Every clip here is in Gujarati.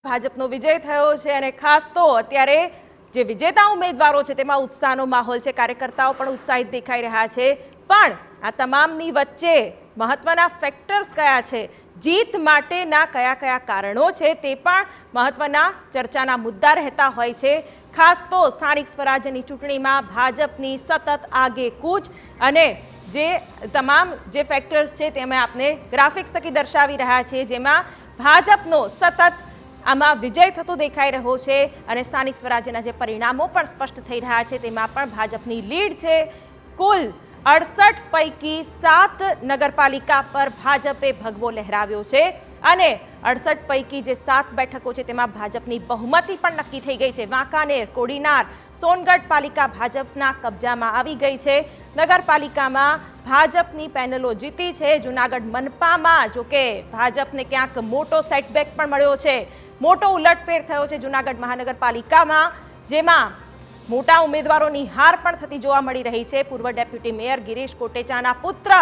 ભાજપનો વિજય થયો છે અને ખાસ તો અત્યારે જે વિજેતા ઉમેદવારો છે તેમાં ઉત્સાહનો માહોલ છે। કાર્યકર્તાઓ પણ ઉત્સાહિત દેખાઈ રહ્યા છે, પણ આ તમામની વચ્ચે મહત્વના ફેક્ટર્સ કયા છે, જીત માટેના કયા કયા કારણો છે તે પણ મહત્વના ચર્ચાના મુદ્દા રહેતા હોય છે। ખાસ તો સ્થાનિક સ્વરાજ્યની ચૂંટણીમાં ભાજપની સતત આગેકૂચ અને જે તમામ જે ફેક્ટર્સ છે તે અમે આપને ગ્રાફિક્સ થકી દર્શાવી રહ્યા છીએ, જેમાં ભાજપનો સતત આમાં વિજય થતો દેખાઈ રહ્યો છે અને સ્થાનિક સ્વરાજ્યના જે પરિણામો પણ સ્પષ્ટ થઈ રહ્યા છે તેમાં પણ ભાજપની લીડ છે। કુલ 68 પૈકી 7 નગરપાલિકા પર ભાજપે ભગવો લહેરાવ્યો છે અને 68 પૈકી જે 7 બેઠકો છે તેમાં ભાજપની બહુમતી પણ નક્કી થઈ ગઈ છે। વાંકાનેર, કોડીનાર, સોનગઢ પાલિકા ભાજપના કબજામાં આવી ગઈ છે। નગરપાલિકામાં ભાજપની પેનલો જીતી છે। જૂનાગઢ મનપામાં જોકે ભાજપને ક્યાંક મોટો સેટબેક પણ મળ્યો છે, મોટો ઉલટફેર થયો છે જૂનાગઢ મહાનગરપાલિકામાં, જેમાં મોટા ઉમેદવારોની હાર પણ થતી જોવા મળી રહી છે। પૂર્વ ડેપ્યુટી મેયર ગિરીશ કોટેચાના પુત્ર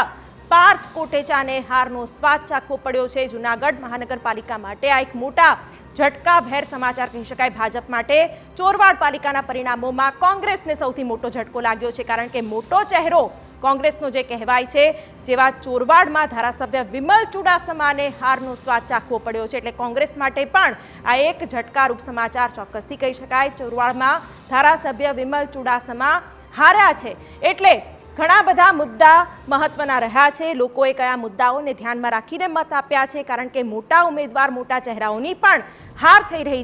પાર્થ કોટેચાને હારનો સ્વાદ ચાખવો પડ્યો છે। જૂનાગઢ મહાનગરપાલિકા માટે આ એક મોટા ઝટકાભેર સમાચાર કહી શકાય ભાજપ માટે। ચોરવાડ પાલિકાના પરિણામોમાં કોંગ્રેસને સૌથી મોટો ઝટકો લાગ્યો છે, કારણ કે મોટો ચહેરો કોંગ્રેસનો જે કહેવાય છે જેવા ચોરવાડમાં ધારાસભ્ય વિમલ ચુડાસમાને હારનો સ્વાદ ચાખવો પડ્યો છે, એટલે કોંગ્રેસ માટે પણ આ એક ઝટકારૂપ સમાચાર ચોક્કસથી કહી શકાય। ચોરવાડમાં ધારાસભ્ય વિમલ ચુડાસમા હાર્યા છે એટલે ઘણા બધા મુદ્દા મહત્વના રહ્યા છે। લોકોએ કયા મુદ્દાઓને ધ્યાનમાં રાખીને મત આપ્યા છે, કારણ કે મોટા ઉમેદવાર, મોટા ચહેરાઓની પણ હાર થઈ રહી